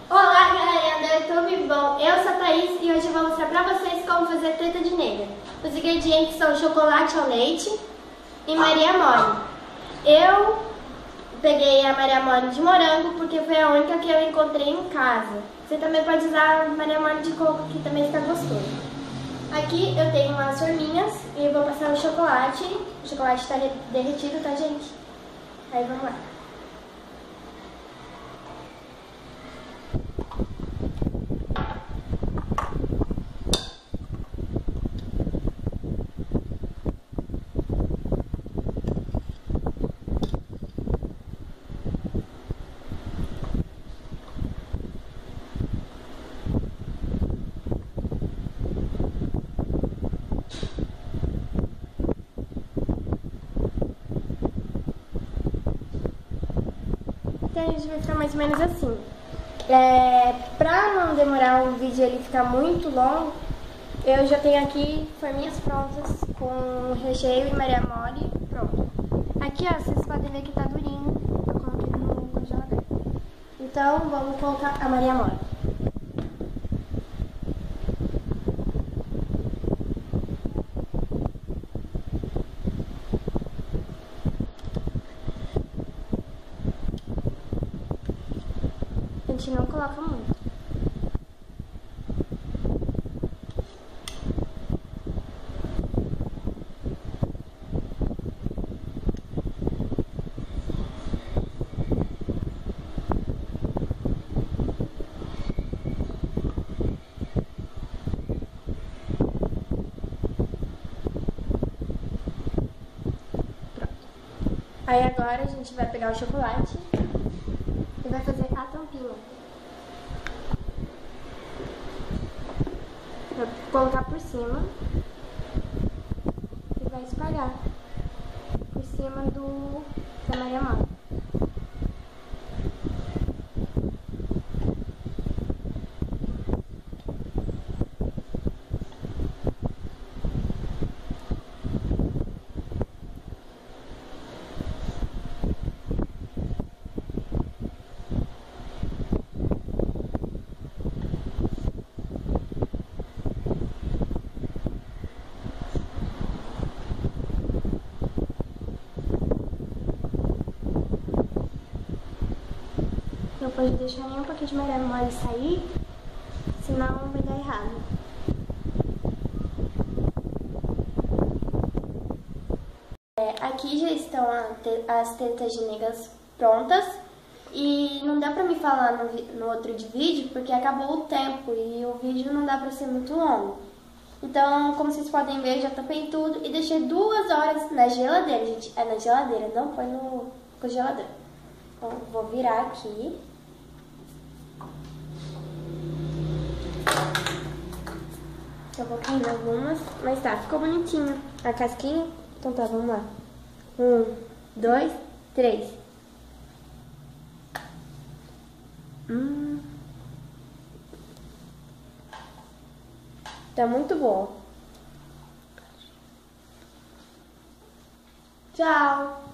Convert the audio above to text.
Olá, galerinha do YouTube, bom, eu sou a Thaís e hoje eu vou mostrar pra vocês como fazer treta de nega. Os ingredientes são chocolate ao leite e Maria Mole. Eu peguei a Maria Mole de morango porque foi a única que eu encontrei em casa. Você também pode usar a Maria Mole de coco, que também fica gostoso. Aqui eu tenho umas forminhas e eu vou passar o chocolate. O chocolate está derretido, tá, gente? Aí vamos lá. Então a gente vai ficar mais ou menos assim. Pra não demorar o vídeo ele ficar muito longo, eu já tenho aqui forminhas prontas com recheio e Maria Mole pronto. Aqui ó, vocês podem ver que tá durinho, eu coloquei no congelador. Então vamos colocar a Maria Mole. A gente não coloca muito. Aí agora a gente vai pegar o chocolate e vai fazer a tampinha. Vai colocar por cima e vai espalhar por cima da Maria Mole. Não pode deixar nenhum pouquinho de Maria Mole sair, senão vai dar errado. Aqui já estão as tetas de negas prontas e não dá pra me falar no outro vídeo porque acabou o tempo e o vídeo não dá pra ser muito longo. Então, como vocês podem ver, já tampei tudo e deixei 2 horas na geladeira, gente. É na geladeira, não põe no congelador. Então, vou virar aqui. Eu vou cair algumas, mas tá, ficou bonitinho a casquinha. Então tá, vamos lá. 1, 2, 3. Tá muito bom. Tchau!